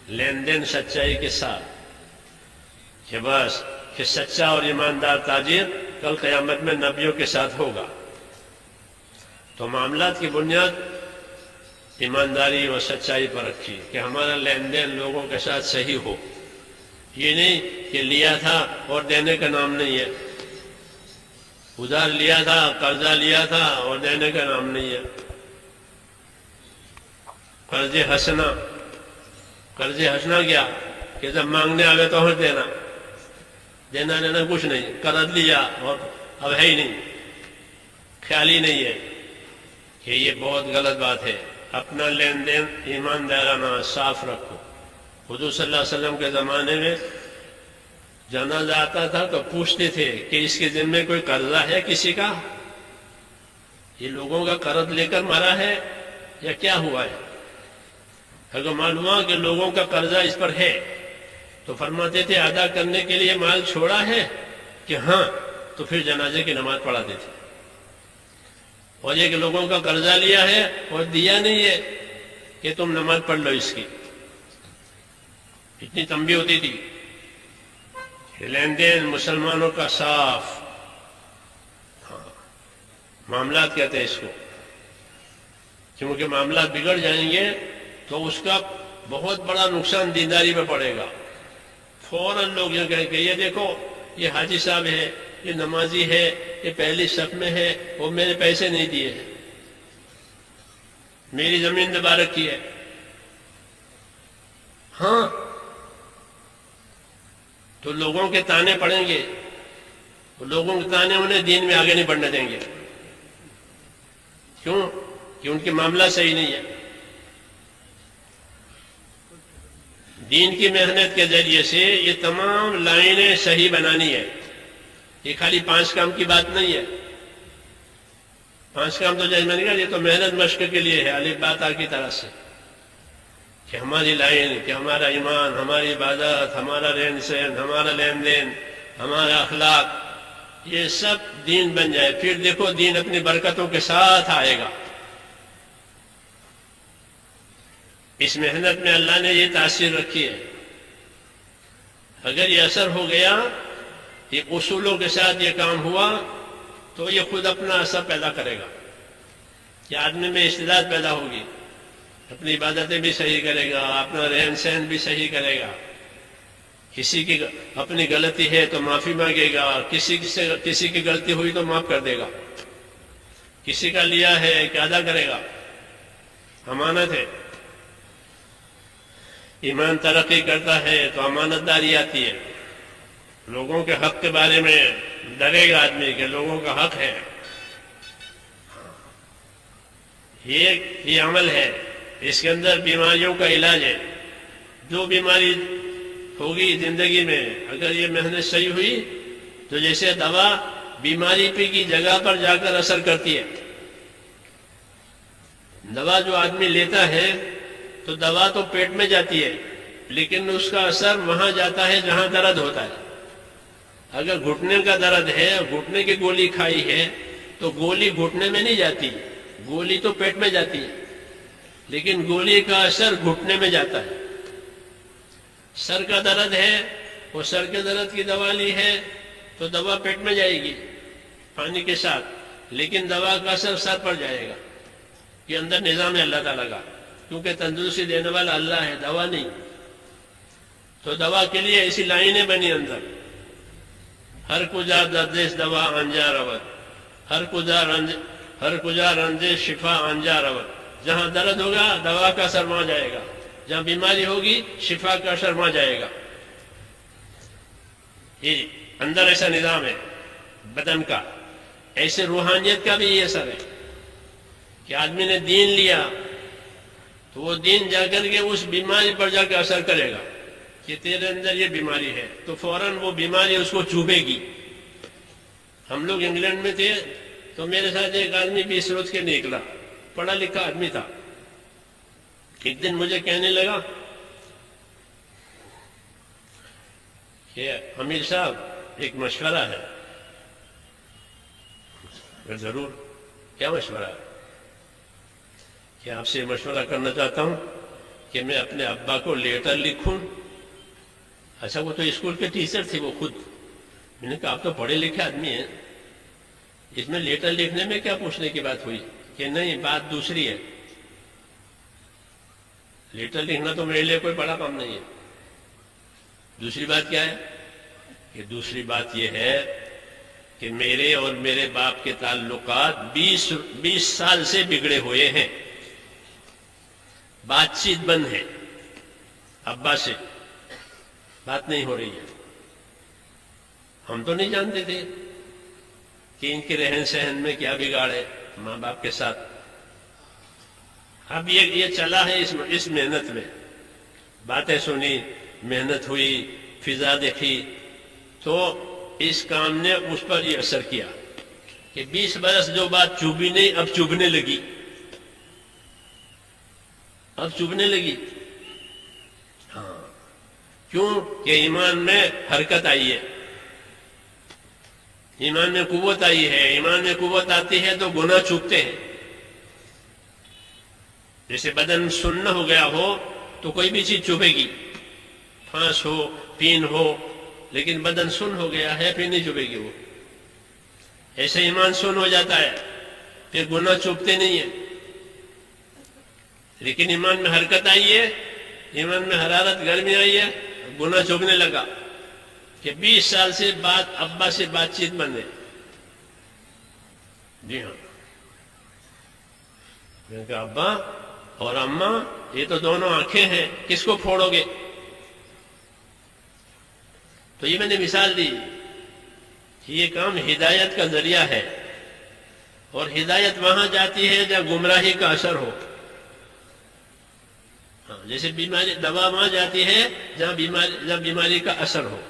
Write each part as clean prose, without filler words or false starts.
لین دین سچائی کے ساتھ، کہ بس کہ سچا اور ایماندار تاجر کل قیامت میں نبیوں کے ساتھ ہوگا۔ تو معاملات کی بنیاد ایمانداری اور سچائی پر رکھی کہ ہمارا لین دین لوگوں کے ساتھ صحیح ہو، یہ نہیں کہ لیا تھا اور دینے کا نام نہیں ہے، ادھار لیا تھا، قرضہ لیا تھا اور دینے کا نام نہیں ہے۔ قرض حسنہ کیا کہ جب مانگنے آگے تو ہر دینا لینا کچھ نہیں، قرض لیا اور اب ہے ہی نہیں، خیال ہی نہیں ہے، کہ یہ بہت غلط بات ہے۔ اپنا لین دین ایماندارانہ صاف رکھو۔ حضور صلی اللہ علیہ وسلم کے زمانے میں جنازہ آتا تھا تو پوچھتے تھے کہ اس کے ذمے کوئی قرضہ ہے کسی کا، یہ لوگوں کا قرض لے کر مرا ہے یا کیا ہوا ہے؟ اگر معلوم ہوا کہ لوگوں کا قرضہ اس پر ہے تو فرماتے تھے ادا کرنے کے لیے مال چھوڑا ہے کہ ہاں، تو پھر جنازے کی نماز پڑھاتے تھے۔ اور یہ کہ لوگوں کا قرضہ لیا ہے اور دیا نہیں ہے کہ تم نماز پڑھ لو اس کی، اتنی تنبیہ ہوتی تھی۔ لین دین مسلمانوں کا صاف، معاملات کہتے ہیں اس کو، کیونکہ معاملات بگڑ جائیں گے تو اس کا بہت بڑا نقصان دینداری میں پڑے گا۔ فوراً لوگ یہ کہیں کہ یہ دیکھو یہ حاجی صاحب ہے، یہ نمازی ہے، یہ پہلی صف میں ہے، وہ میرے پیسے نہیں دیے ہیں، میری زمین دبا رکھی ہے۔ ہاں تو لوگوں کے تانے پڑیں گے، لوگوں کے تانے انہیں دین میں آگے نہیں بڑھنے دیں گے۔ کیوں؟ کہ ان کے معاملہ صحیح نہیں ہے۔ دین کی محنت کے ذریعے سے یہ تمام لائنیں صحیح بنانی ہے۔ یہ خالی 5 کام کی بات نہیں ہے۔ 5 کام تو جیسے میں نے کہا یہ تو محنت مشق کے لیے ہے، الف با تا کی طرح سے، کہ ہماری لائن، کہ ہمارا ایمان، ہماری عبادت، ہمارا رہن سہن، ہمارا لین دین، ہمارا اخلاق، یہ سب دین بن جائے، پھر دیکھو دین اپنی برکتوں کے ساتھ آئے گا۔ اس محنت میں اللہ نے یہ تاثیر رکھی ہے، اگر یہ اثر ہو گیا، یہ اصولوں کے ساتھ یہ کام ہوا تو یہ خود اپنا اثر پیدا کرے گا، کہ آدمی میں استعداد پیدا ہوگی، اپنی عبادتیں بھی صحیح کرے گا، اپنا رہن سہن بھی صحیح کرے گا، کسی کی اپنی غلطی ہے تو معافی مانگے گا، کسی کی غلطی ہوئی تو معاف کر دے گا، کسی کا لیا ہے کہ ادا کرے گا، امانت ہے۔ ایمان ترقی کرتا ہے تو امانت داری آتی ہے، لوگوں کے حق کے بارے میں ڈرے گا آدمی کہ لوگوں کا حق ہے، یہ عمل ہے، اس کے اندر بیماریوں کا علاج ہے۔ جو بیماری ہوگی زندگی میں اگر یہ محنت صحیح ہوئی تو جیسے دوا بیماری پہ کی جگہ پر جا کر اثر کرتی ہے، دوا جو آدمی لیتا ہے تو دوا تو پیٹ میں جاتی ہے لیکن اس کا اثر وہاں جاتا ہے جہاں درد ہوتا ہے۔ اگر گھٹنے کا درد ہے، گھٹنے کی گولی کھائی ہے تو گولی گھٹنے میں نہیں جاتی، گولی تو پیٹ میں جاتی ہے، لیکن گولی کا اثر گھٹنے میں جاتا ہے۔ سر کا درد ہے، وہ سر کے درد کی دوا لی ہے تو دوا پیٹ میں جائے گی پانی کے ساتھ، لیکن دوا کا اثر سر پر جائے گا۔ یہ اندر نظام ہے اللہ تعالیٰ کا، کیونکہ تندرستی دینے والا اللہ ہے، دوا نہیں۔ تو دوا کے لیے ایسی لائنیں بنی اندر، ہر کجا دردش دوا آنجا رود، ہر کجا رنجش شفا آنجا رود۔ جہاں درد ہوگا دوا کا اثر وہاں جائے گا، جہاں بیماری ہوگی شفا کا اثر وہاں جائے گا۔ یہ اندر ایسا نظام ہے بدن کا، ایسے روحانیت کا بھی یہ اثر ہے کہ آدمی نے دین لیا تو وہ دین جا کر کے اس بیماری پر جا کے اثر کرے گا کہ تیرے اندر یہ بیماری ہے، تو فوراً وہ بیماری اس کو چوبے گی۔ ہم لوگ انگلینڈ میں تھے تو میرے ساتھ ایک آدمی 20 روز کے نکلا، پڑھا لکھا آدمی تھا۔ ایک دن مجھے کہنے لگا کہ امیر صاحب ایک مشورہ ہے۔ ضرور، کیا مشورہ ہے؟ کہ آپ سے مشورہ کرنا چاہتا ہوں کہ میں اپنے ابا کو لیٹر لکھوں. اچھا وہ تو اسکول کے ٹیچر تھے وہ خود. میں نے کہا آپ تو پڑھے لکھے آدمی ہیں, اس میں لیٹر لکھنے میں کیا پوچھنے کی بات ہوئی؟ کہ نہیں بات دوسری ہے, لیٹر لکھنا تو میرے لیے کوئی بڑا کام نہیں ہے. دوسری بات کیا ہے؟ کہ دوسری بات یہ ہے کہ میرے اور میرے باپ کے تعلقات 20 سال سے بگڑے ہوئے ہیں. بات چیت بند ہے, ابا سے بات نہیں ہو رہی ہے. ہم تو نہیں جانتے تھے کہ ان کے رہن سہن میں کیا بگاڑ ہے ماں باپ کے ساتھ. اب یہ چلا ہے اس محنت میں, باتیں سنی, محنت ہوئی, فضا دیکھی, تو اس کام نے اس پر یہ اثر کیا کہ 20 برس جو بات چبھی نہیں اب چبھنے لگی, اب چبھنے لگی. ہاں کیوں؟ کہ ایمان میں حرکت آئی ہے, ایمان میں قوت آئی ہے. ایمان میں قوت آتی ہے تو گناہ چوکتے ہیں. جیسے بدن سن ہو گیا ہو تو کوئی بھی چیز چبھے گی, پھانس ہو, پین ہو, لیکن بدن سن ہو گیا ہے پھر نہیں چبھے گی وہ. ایسے ایمان سن ہو جاتا ہے پھر گناہ چوبتے نہیں ہیں. لیکن ایمان میں حرکت آئی ہے, ایمان میں حرارت گرمی آئی ہے, گناہ چوبنے لگا کہ 20 سال سے ابا سے بات چیت بند ہے. جی ہاں, میں نے کہا ابا اور اماں یہ تو دونوں آنکھیں ہیں, کس کو پھوڑو گے؟ تو یہ میں نے مثال دی کہ یہ کام ہدایت کا ذریعہ ہے, اور ہدایت وہاں جاتی ہے جہاں گمراہی کا اثر ہو. ہاں جیسے بیماری دوا وہاں جاتی ہے جہاں بیماری کا اثر ہو.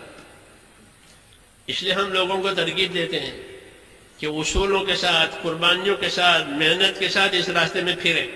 اس لیے ہم لوگوں کو ترغیب دیتے ہیں کہ اصولوں کے ساتھ, قربانیوں کے ساتھ, محنت کے ساتھ اس راستے میں پھریں.